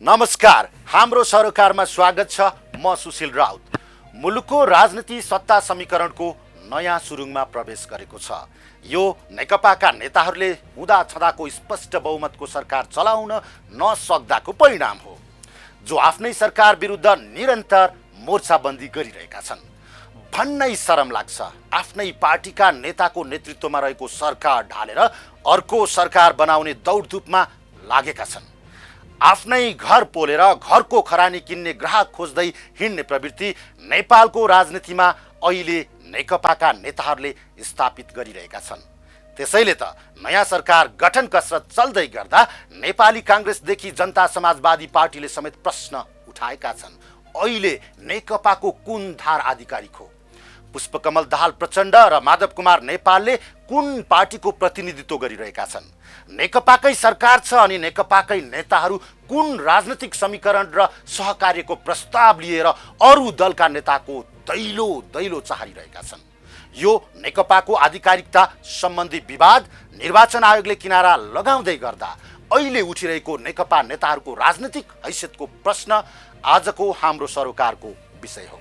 नमस्कार, हाम्रो सरोकारमा स्वागत छ। म सुशील राउत। मुलुकको राजनीति सत्ता समीकरणको नयाँ सुरुङमा प्रवेश गरेको छ। यो नेकपाका नेताहरूले हुँदा छँदाको स्पष्ट बहुमतको सरकार चलाउन नसक्दाको परिणाम हो, जो आफ्नै सरकार विरुद्ध निरन्तर मोर्चाबन्दी गरिरहेका छन्। भन्नै शरम लाग्छ, आफ्नै पार्टीका नेताको नेतृत्वमा रहेको सरकार ढालेर अर्को सरकार बनाउने दौडधुपमा लागेका छन्। आफ्नै घर पोलेर घरको खरानी किन्ने ग्राहक खोज्दै हिँड्ने प्रवृत्ति नेपालको राजनीतिमा अहिले नेकपाका नेताहरूले स्थापित गरिरहेका छन्। त्यसैले त नयाँ सरकार गठन कसरत चल्दै गर्दा नेपाली काङ्ग्रेसदेखि जनता समाजवादी पार्टीले समेत प्रश्न उठाएका छन्। अहिले नेकपाको कुन धार आधिकारिक हो? पुष्पकमल दाहाल प्रचण्ड र माधव कुमार नेपालले कुन पार्टीको प्रतिनिधित्व गरिरहेका छन्? नेकपाकै सरकार छ अनि नेकपाकै नेताहरू कुन राजनीतिक समीकरण र सहकार्यको प्रस्ताव लिएर अरू दलका नेताको दैलो चाहरिरहेका छन्? यो नेकपाको आधिकारिकता सम्बन्धी विवाद निर्वाचन आयोगले किनारा लगाउँदै गर्दा अहिले उठिरहेको नेकपा नेताहरूको राजनीतिक हैसियतको प्रश्न आजको हाम्रो सरोकारको विषय हो।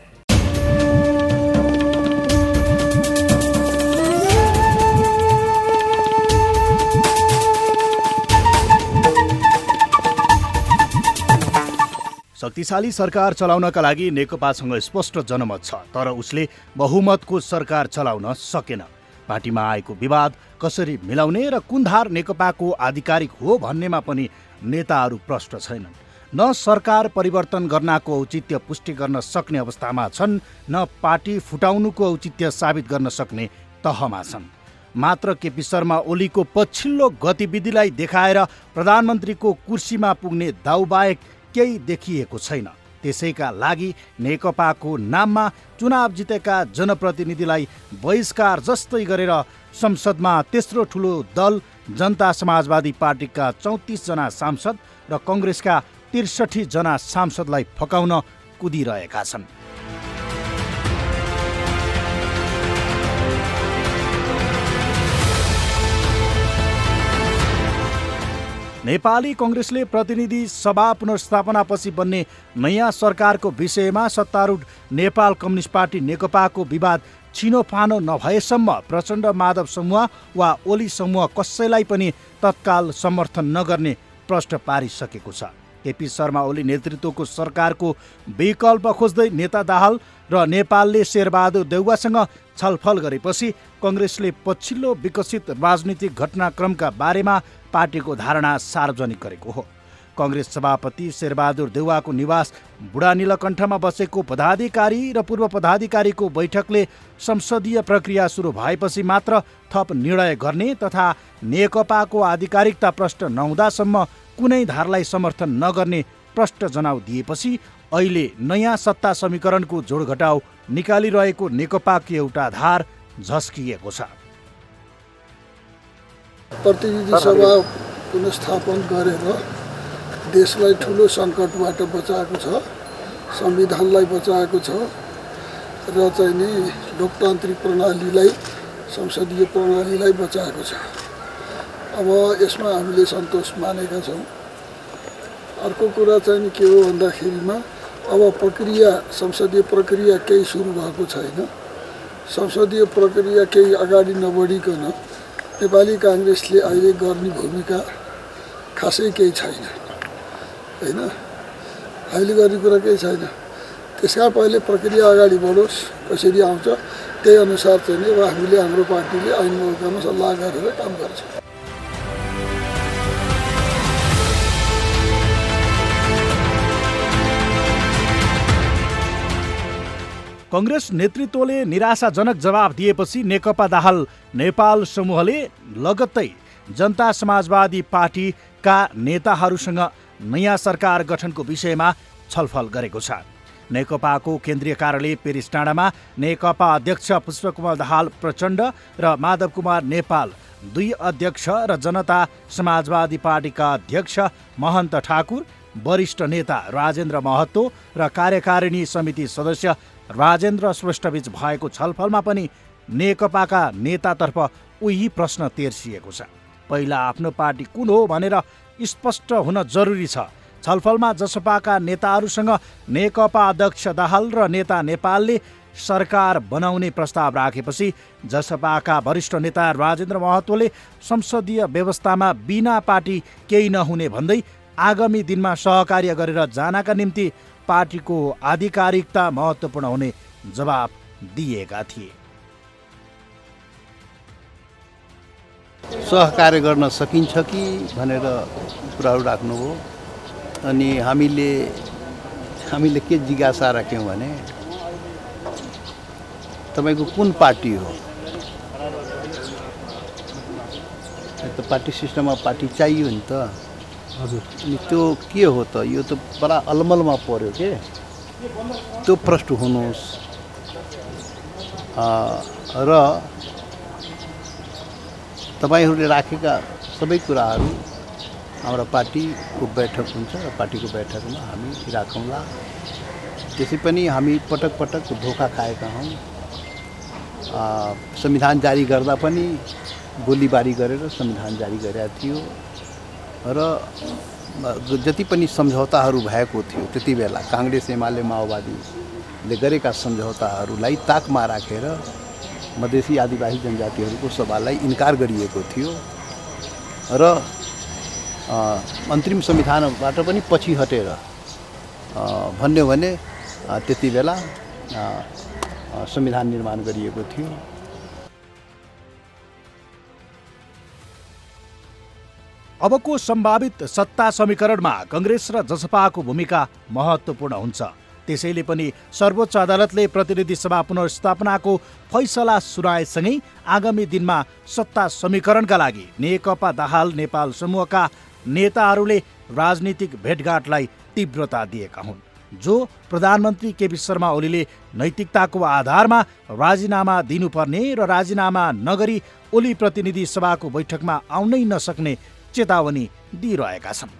शक्तिशाली सरकार चलाउनका लागि नेकपासँग स्पष्ट जनमत छ, तर उसले बहुमतको सरकार चलाउन सकेन। पार्टीमा आएको विवाद कसरी मिलाउने र कुन धार नेकपाको आधिकारिक हो भन्नेमा पनि नेताहरू प्रष्ट छैनन्। न सरकार परिवर्तन गर्नको औचित्य पुष्टि गर्न सक्ने अवस्थामा छन्, न पार्टी फुटाउनुको औचित्य साबित गर्न सक्ने तहमा छन्। मात्र केपी शर्मा ओलीको पछिल्लो गतिविधिलाई देखाएर प्रधानमन्त्रीको कुर्सीमा पुग्ने दाउबाहेक केही देखिएको छैन। त्यसैका लागि नेकपाको नाममा चुनाव जितेका जनप्रतिनिधिलाई बहिष्कार जस्तै गरेर संसदमा तेस्रो ठुलो दल जनता समाजवादी पार्टीका 34 जना सांसद र कङ्ग्रेसका 63 जना सांसदलाई फकाउन कुदिरहेका छन्। नेपाली कङ्ग्रेसले प्रतिनिधि सभा पुनर्स्थापनापछि बन्ने नयाँ सरकारको विषयमा सत्तारूढ नेपाल कम्युनिस्ट पार्टी नेकपाको विवाद छिनोफानो नभएसम्म प्रचण्ड माधव समूह वा ओली समूह कसैलाई पनि तत्काल समर्थन नगर्ने प्रश्न पारिसकेको छ। केपी शर्मा ओली नेतृत्वको सरकारको विकल्प खोज्दै नेता दाहाल र नेपालले शेरबहादुर देउवासँग छलफल गरेपछि कङ्ग्रेसले पछिल्लो विकसित राजनीतिक घटनाक्रमका बारेमा पार्टीको धारणा सार्वजनिक गरेको हो। कङ्ग्रेस सभापति शेरबहादुर देउवाको निवास बुढा नीलकण्ठमा बसेको पदाधिकारी र पूर्व पदाधिकारीको बैठकले संसदीय प्रक्रिया सुरु भएपछि मात्र थप निर्णय गर्ने तथा नेकपाको आधिकारिकता प्रष्ट नहुँदासम्म कुनै धारलाई समर्थन नगर्ने प्रष्ट जनाउ दिएपछि अहिले नयाँ सत्ता समीकरणको जोडघटाउ निकालिरहेको नेकपाको एउटा धार झस्किएको छ। प्रतिनिधि सभा पुनर्स्थापन गरेर देशलाई ठुलो सङ्कटबाट बचाएको छ, संविधानलाई बचाएको छ र चाहिँ नि लोकतान्त्रिक प्रणालीलाई, संसदीय प्रणालीलाई बचाएको छ। अब यसमा हामीले सन्तोष मानेका छौँ। अर्को कुरा चाहिँ नि के हो भन्दाखेरिमा अब प्रक्रिया, संसदीय प्रक्रिया केही सुरु भएको छैन। संसदीय प्रक्रिया केही अगाडि नबढिकन नेपाली काङ्ग्रेसले अहिले गर्ने भूमिका खासै केही छैन, होइन? अहिले गर्ने कुरा केही छैन। त्यसका पहिले प्रक्रिया अगाडि बढोस्, कसरी आउँछ त्यही अनुसार चाहिँ नि हामीले हाम्रो पार्टीले ऐन मौकामा सल्लाह गरेर काम गर्छ। कङ्ग्रेस नेतृत्वले निराशाजनक जवाब दिएपछि नेकपा दाहाल नेपाल समूहले लगत्तै जनता समाजवादी पार्टीका नेताहरूसँग नयाँ सरकार गठनको विषयमा छलफल गरेको छ। नेकपाको केन्द्रीय कार्यालय पेरिस डाँडामा नेकपा अध्यक्ष पुष्पकमल दाहाल प्रचण्ड र माधव कुमार नेपाल, दुई अध्यक्ष र जनता समाजवादी पार्टीका अध्यक्ष महन्त ठाकुर, वरिष्ठ नेता राजेन्द्र महतो र कार्यकारिणी समिति सदस्य राजेन्द्र श्रेष्ठबीच भएको छलफलमा पनि नेकपाका नेतातर्फ उही प्रश्न तेर्सिएको छ। पहिला आफ्नो पार्टी कुन हो भनेर स्पष्ट हुन जरुरी छ। छलफलमा जसपाका नेताहरूसँग नेकपा अध्यक्ष दाहाल र नेता नेपालले सरकार बनाउने प्रस्ताव राखेपछि जसपाका वरिष्ठ नेता राजेन्द्र महतोले संसदीय व्यवस्थामा बिना पार्टी केही नहुने भन्दै आगामी दिनमा सहकार्य गरेर जानका निम्ति पार्टीको आधिकारिकता महत्त्वपूर्ण हुने जवाब दिएका थिए। सहकार्य गर्न सकिन्छ कि भनेर कुराहरू राख्नुभयो। अनि हामीले के जिज्ञासा राख्यौँ भने तपाईँको कुन पार्टी हो? त पार्टी सिस्टममा पार्टी चाहियो नि त। हजुर, अनि त्यो के हो त? यो त बडा अलमलमा पर्यो के। त्यो प्रश्न हुनुहोस्। र तपाईँहरूले राखेका सबै कुराहरू हाम्रो पार्टीको बैठक हुन्छ र पार्टीको बैठकमा हामी राखौँला। त्यसै पनि हामी पटक पटक धोका खाएका हौँ। संविधान जारी गर्दा पनि गोलीबारी गरेर संविधान जारी गरेका थियो र जति पनि सम्झौताहरू भएको थियो त्यति बेला काङ्ग्रेस एमाले माओवादीले गरेका सम्झौताहरूलाई ताकमा राखेर मधेसी आदिवासी जनजातिहरूको सवाललाई इन्कार गरिएको थियो र अन्तरिम संविधानबाट पनि पछि हटेर भन्यो भने त्यति बेला संविधान निर्माण गरिएको थियो। अबको सम्भावित सत्ता समीकरणमा कांग्रेस र जसपाको भूमिका महत्त्वपूर्ण हुन्छ। त्यसैले पनि सर्वोच्च अदालतले प्रतिनिधि सभा पुनर्स्थापनाको फैसला सुनाएसँगै आगामी दिनमा सत्ता समीकरणका लागि नेकपा दाहाल नेपाल समूहका नेताहरूले राजनीतिक भेटघाटलाई तीव्रता दिएका हुन्, जो प्रधानमन्त्री केपी शर्मा ओलीले नैतिकताको आधारमा राजीनामा दिनुपर्ने र राजीनामा नगरी ओली प्रतिनिधि सभाको बैठकमा आउनै नसक्ने चेतावनी दिइरहेका छन्।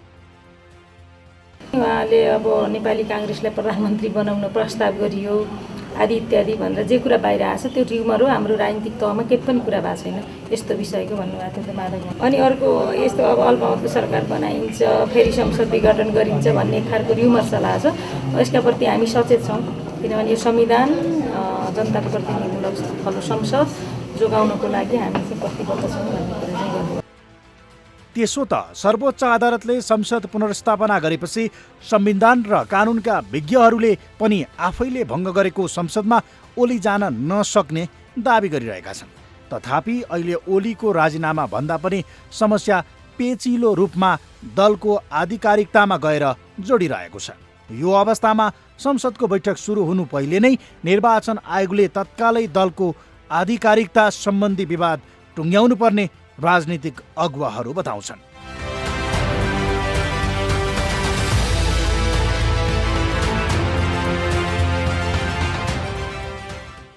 उहाँले अब नेपाली काङ्ग्रेसलाई प्रधानमन्त्री बनाउन प्रस्ताव गरियो आदि इत्यादि भनेर जे कुरा बाहिर आएछ त्यो ट्युमर हो। हाम्रो राजनीतिक तहमा केही पनि कुरा भएको छैन यस्तो विषयको भन्नुभएको थियो माधव। अनि अर्को यस्तो अब अल्पमतको सरकार बनाइन्छ, फेरि संसद विघटन गरिन्छ भन्ने खालको र्युमर चलाएको छ। यसका प्रति हामी सचेत छौँ, किनभने यो संविधान जनताको प्रतिनिधिमूलक स्थल संसद जोगाउनको लागि हामी चाहिँ प्रतिबद्ध छौँ भन्ने कुरा चाहिँ गर्नु। त्यसो त सर्वोच्च अदालतले संसद पुनर्स्थापना गरेपछि संविधान र कानुनका विज्ञहरूले पनि आफैले भङ्ग गरेको संसदमा ओली जान नसक्ने दाबी गरिरहेका छन्। तथापि अहिले ओलीको राजीनामा भन्दा पनि समस्या पेचिलो रूपमा दलको आधिकारिकतामा गएर जोडिरहेको छ। यो अवस्थामा संसदको बैठक सुरु हुनु पहिले नै निर्वाचन आयोगले तत्कालै दलको आधिकारिकता सम्बन्धी विवाद टुङ्ग्याउनु पर्ने राजनीतिक अगुवाहरू बताउँछन्।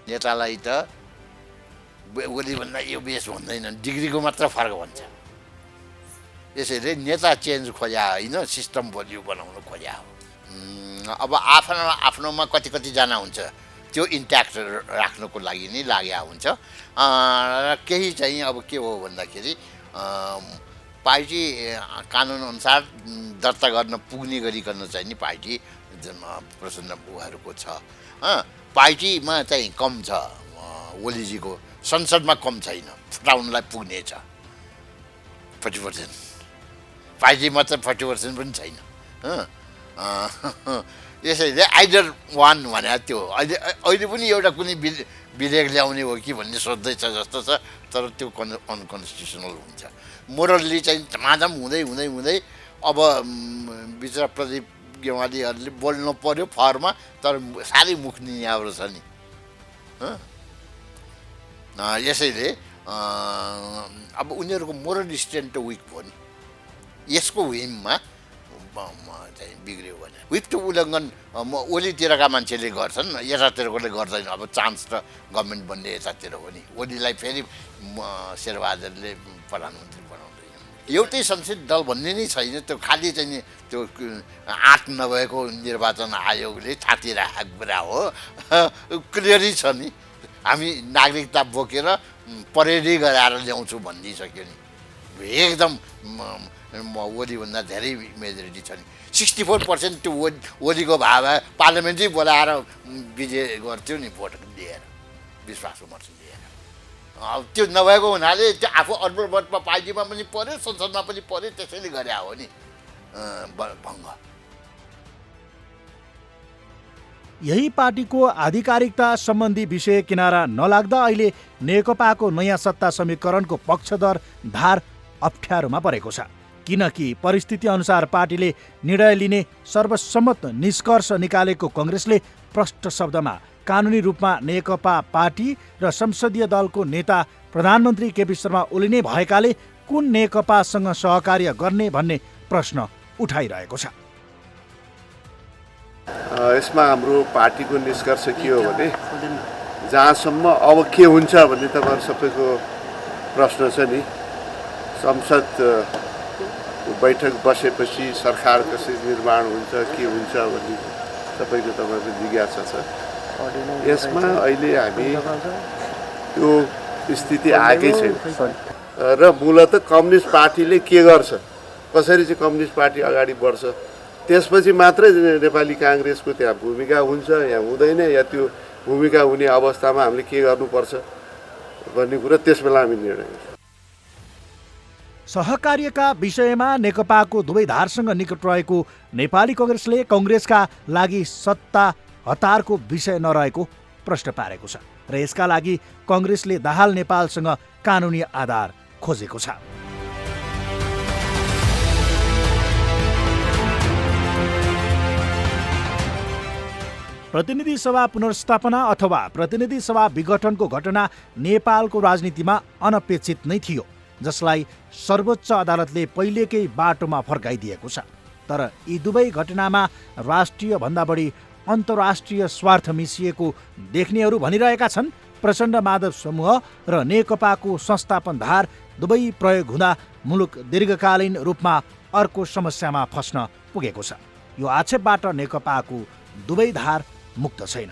नेतालाई त ओली भन्दा यो बेस भन्दैन, डिग्रीको मात्र फरक भन्छ। यसैले नेता चेन्ज खोज्या होइन, सिस्टम बलियो बनाउनु खोज्या हो। अब आफ्नोमा कतिजना हुन्छ त्यो इन्ट्याक्ट राख्नको लागि नै लाग्या हुन्छ। केही चाहिँ अब के हो भन्दाखेरि पार्टी कानुनअनुसार दर्ता गर्न पुग्ने गरिकन चाहिँ नि पार्टी प्रसन्न बुवाहरूको छ। पार्टीमा चाहिँ कम छ, ओलीजीको संसदमा कम छैन, फुटाउनलाई पुग्ने छ 40%। पार्टीमा त 40% पनि छैन। यसैले आइदर वान भने त्यो अहिले पनि एउटा कुनै विधेयक ल्याउने हो कि भन्ने सोच्दैछ जस्तो छ, तर त्यो अनकन्स्टिट्युसनल हुन्छ। मोरल्ली चाहिँ धमाधम हुँदै हुँदै हुँदै अब बिचरा प्रदीप गेवालीहरूले बोल्नु पर्यो फरमा, तर साह्रै मुख नियाम्रो छ नि। यसैले अब उनीहरूको मोरल स्ट्यान्ड त विक भयो नि। यसको विममा चाहिँ बिग्रियो भने विप त उल्लङ्घन ओलीतिरका मान्छेले गर्छन्, यतातिरकोले गर्दैन। अब चान्स त गभर्मेन्ट बन्ने यतातिर हो नि। ओलीलाई फेरि शेरबहादुरले प्रधानमन्त्री बनाउँदैन। एउटै संसदीय दल भन्ने नै छैन, त्यो खालि चाहिँ त्यो आँट नभएको निर्वाचन आयोगले छाती राखेको कुरा हो। क्लियरै छ नि, हामी नागरिकता बोकेर परेडै गराएर ल्याउँछु भनिदिइसक्यो नि। एकदम ओलीभन्दा धेरै मेजोरिटी छ नि 64% त्यो ओलीको भए पार्लियामेन्टै बोलाएर विजय गर्थ्यो नि भोट दिएर विश्वासको मत दिएर अब त्यो नभएको हुनाले त्यो आफू अल्पमतमा पार्टीमा पनि पर्यो संसदमा पनि पर्यो त्यसैले गरे हो नि भङ्ग। यही पार्टीको आधिकारिकता सम्बन्धी विषय किनारा नलाग्दा अहिले नेकपाको नयाँ सत्ता समीकरणको पक्षधर धार अप्ठ्यारोमा परेको छ। किनकि परिस्थिति अनुसार पार्टीले निर्णय लिने सर्वसम्मत निष्कर्ष निकालेको कङ्ग्रेसले प्रष्ट शब्दमा कानुनी रूपमा नेकपा पार्टी र संसदीय दलको नेता प्रधानमन्त्री केपी शर्मा ओली नै भएकाले कुन नेकपासँग सहकार्य गर्ने भन्ने प्रश्न उठाइरहेको छ। यसमा हाम्रो पार्टीको निष्कर्ष के हो भने जहाँसम्म अब के हुन्छ भन्ने तपाईँहरू सबैको प्रश्न छ नि, संसद बैठक बसेपछि सरकार कसरी निर्माण हुन्छ के हुन्छ भन्ने सबैको तपाईँको जिज्ञासा छ। यसमा अहिले हामी त्यो स्थिति आएकै छैन र मूलत कम्युनिस्ट पार्टीले के गर्छ, कसरी चाहिँ कम्युनिस्ट पार्टी अगाडि बढ्छ, त्यसपछि मात्रै नेपाली काङ्ग्रेसको त्यहाँ भूमिका हुन्छ या हुँदैन, या त्यो भूमिका हुने अवस्थामा हामीले के गर्नुपर्छ भन्ने कुरा त्यसबेला हामी निर्णय गर्छौँ। सहकार्यका विषयमा नेकपाको दुवै धारसँग निकट रहेको नेपाली कङ्ग्रेसले कङ्ग्रेसका लागि सत्ता हतारको विषय नरहेको प्रश्न पारेको छ र यसका लागि कङ्ग्रेसले दाहाल नेपालसँग कानुनी आधार खोजेको छ। प्रतिनिधि सभा पुनर्स्थापना अथवा प्रतिनिधि सभा विघटनको घटना नेपालको राजनीतिमा अनपेक्षित नै थियो, जसलाई सर्वोच्च अदालतले पहिलेकै बाटोमा फर्काइदिएको छ। तर यी दुवै घटनामा राष्ट्रिय भन्दा बढी अन्तर्राष्ट्रिय स्वार्थ मिसिएको देख्नेहरू भनिरहेका छन्। प्रचण्ड माधव समूह र नेकपाको संस्थापन धार दुवै प्रयोग हुँदा मुलुक दीर्घकालीन रूपमा अर्को समस्यामा फस्न पुगेको छ। यो आक्षेपबाट नेकपाको दुवै धार मुक्त छैन।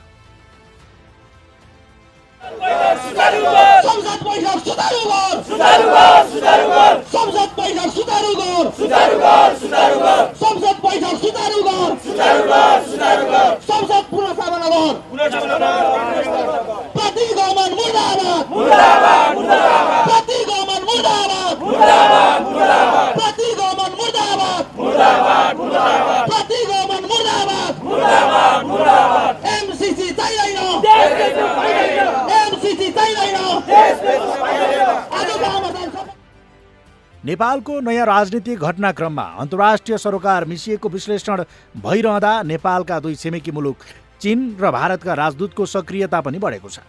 नेपालको नयाँ राजनीतिक घटनाक्रममा अन्तर्राष्ट्रिय सरोकार मिसिएको विश्लेषण भइरहँदा नेपालका दुई छिमेकी मुलुक चीन र भारतका राजदूतको सक्रियता पनि बढेको छ।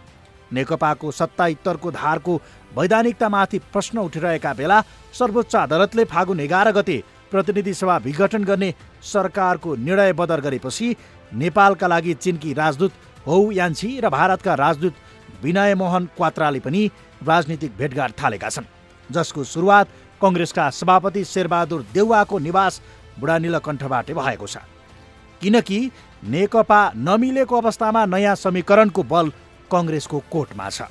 नेकपाको सत्ता उत्तरको धारको वैधानिकतामाथि प्रश्न उठिरहेका बेला सर्वोच्च अदालतले फागुन 11 गते प्रतिनिधि सभा विघटन गर्ने सरकारको निर्णय बदर गरेपछि नेपालका लागि चीनकी राजदूत हौ यान्छी र भारतका राजदूत विनय मोहन क्वात्राले पनि राजनीतिक भेटघाट थालेका छन्, जसको सुरुवात कङ्ग्रेसका सभापति शेरबहादुर देउवाको निवास बुढानीलकण्ठबाटै भएको छ। किनकि नेकपा नमिलेको अवस्थामा नयाँ समीकरणको बल कङ्ग्रेसको कोर्टमा छ।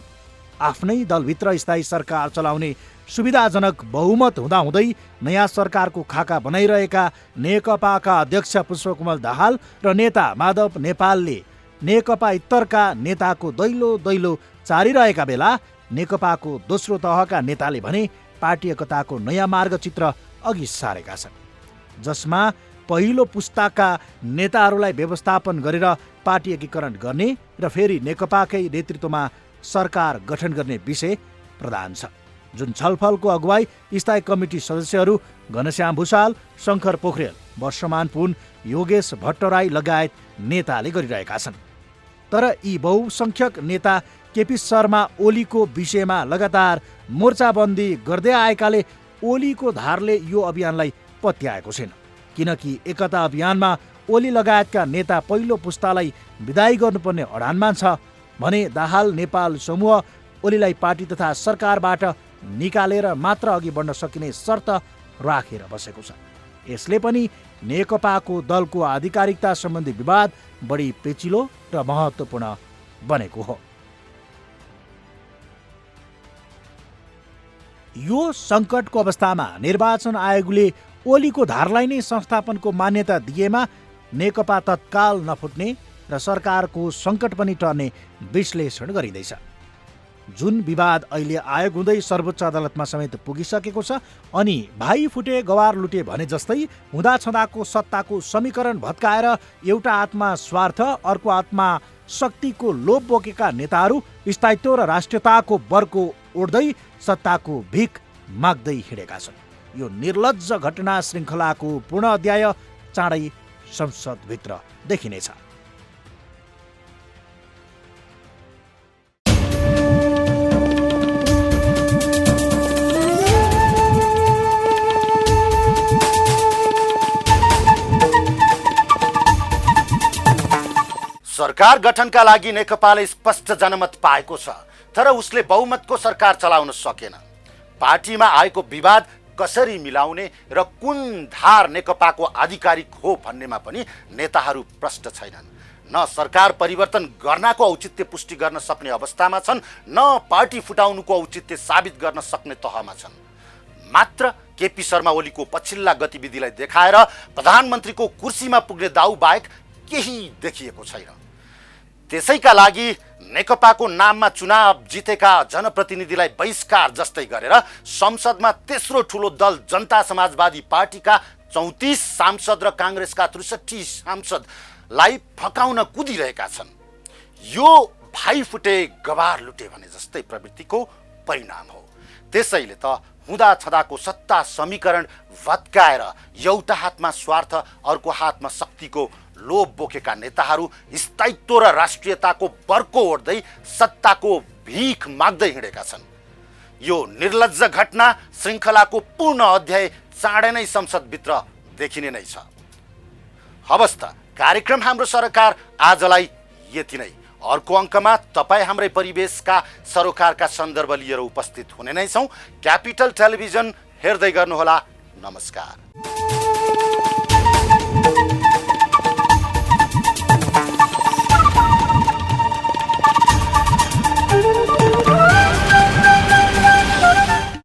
आफ्नै दलभित्र स्थायी सरकार चलाउने सुविधाजनक बहुमत हुँदाहुँदै नयाँ सरकारको खाका बनाइरहेका नेकपाका अध्यक्ष पुष्पकमल दाहाल र नेता माधव नेपालले नेकपा इत्तरका नेताको दैलो दैलो चारिरहेका बेला नेकपाको दोस्रो तहका नेताले भने पार्टी एकताको नयाँ मार्गचित्र अघि सारेका छन्, जसमा पहिलो पुस्ताका नेताहरूलाई व्यवस्थापन गरेर पार्टी एकीकरण गर्ने र फेरि नेकपाकै नेतृत्वमा सरकार गठन गर्ने विषय प्रधान छ। जुन छलफलको अगुवाई स्थायी कमिटी सदस्यहरू घनश्याम भुषाल, शङ्कर पोखरेल, वर्षमान पुन, योगेश भट्टराई लगायत नेताले गरिरहेका छन्। तर यी बहुसङ्ख्यक नेता केपी शर्मा ओलीको विषयमा लगातार मोर्चाबन्दी गर्दै आएकाले ओलीको धारले यो अभियानलाई पत्याएको छैन। किनकि एकता अभियानमा ओली लगायतका नेता पहिलो पुस्तालाई विदाई गर्नुपर्ने अडानमा छ भने दाहाल नेपाल समूह ओलीलाई पार्टी तथा सरकारबाट निकालेर मात्र अघि बढ्न सकिने शर्त राखेर बसेको छ। यसले पनि नेकपाको दलको आधिकारिकता सम्बन्धी विवाद बढी पेचिलो र महत्त्वपूर्ण बनेको हो। यो सङ्कटको अवस्थामा निर्वाचन आयोगले ओलीको धारलाई नै संस्थापनको मान्यता दिएमा नेकपा तत्काल नफुट्ने र सरकारको सङ्कट पनि टर्ने विश्लेषण गरिँदैछ। जुन विवाद अहिले आयोग हुँदै सर्वोच्च अदालतमा समेत पुगिसकेको छ अनि भाइ फुटे गवार लुटे भने जस्तै हुँदाछँदाको सत्ताको समीकरण भत्काएर एउटा आत्मा स्वार्थ अर्को आत्मा शक्तिको लोभ बोकेका नेताहरू स्थायित्व र राष्ट्रियताको बर्को ओढ्दै सत्ताको भिख माग्दै हिँडेका छन्। यो निर्लज्ज घटना श्रृङ्खलाको पूर्ण अध्याय चाँडै संसदभित्र देखिनेछ। सरकार गठनका लागि नेकपाले स्पष्ट जनमत पाएको छ, तर उसले बहुमतको सरकार चलाउन सकेन। पार्टीमा आएको विवाद कसरी मिलाउने र कुन धार नेकपाको आधिकारिक हो भन्नेमा पनि नेताहरू प्रष्ट छैनन्। न सरकार परिवर्तन गर्नको औचित्य पुष्टि गर्न सक्ने अवस्थामा छन्, न पार्टी फुटाउनुको औचित्य साबित गर्न सक्ने तहमा छन्। मात्र केपी शर्मा ओलीको पछिल्ला गतिविधिलाई देखाएर प्रधानमन्त्रीको कुर्सीमा पुग्ने दाउ बाहेक केही देखिएको छैन। त्यसैका लागि नेकपाको नाममा चुनाव जितेका जनप्रतिनिधिलाई बहिष्कार जस्तै गरेर संसदमा तेस्रो ठुलो दल जनता समाजवादी पार्टीका 34 सांसद र काङ्ग्रेसका 63 सांसदलाई फकाउन कुदिरहेका छन्। यो भाइ फुटे गवार लुटे भने जस्तै प्रवृत्तिको परिणाम हो। त्यसैले त हुँदा छँदाको सत्ता समीकरण भत्काएर एउटा हातमा स्वार्थ अर्को हातमा शक्तिको लोभ बोकेका नेताहरू स्थायित्व र राष्ट्रियताको बर्को ओढ्दै सत्ताको भिख माग्दै हिँडेका छन्। यो निर्लज्ज घटना श्रृङ्खलाको पूर्ण अध्याय चाँडै नै संसदभित्र देखिने नै छ। हवस् त, कार्यक्रम हाम्रो सरकार आजलाई यति नै। अर्को अङ्कमा तपाईँ हाम्रै परिवेशका सरोकारका सन्दर्भ लिएर उपस्थित हुने नै छौँ। क्यापिटल टेलिभिजन हेर्दै गर्नुहोला। नमस्कार।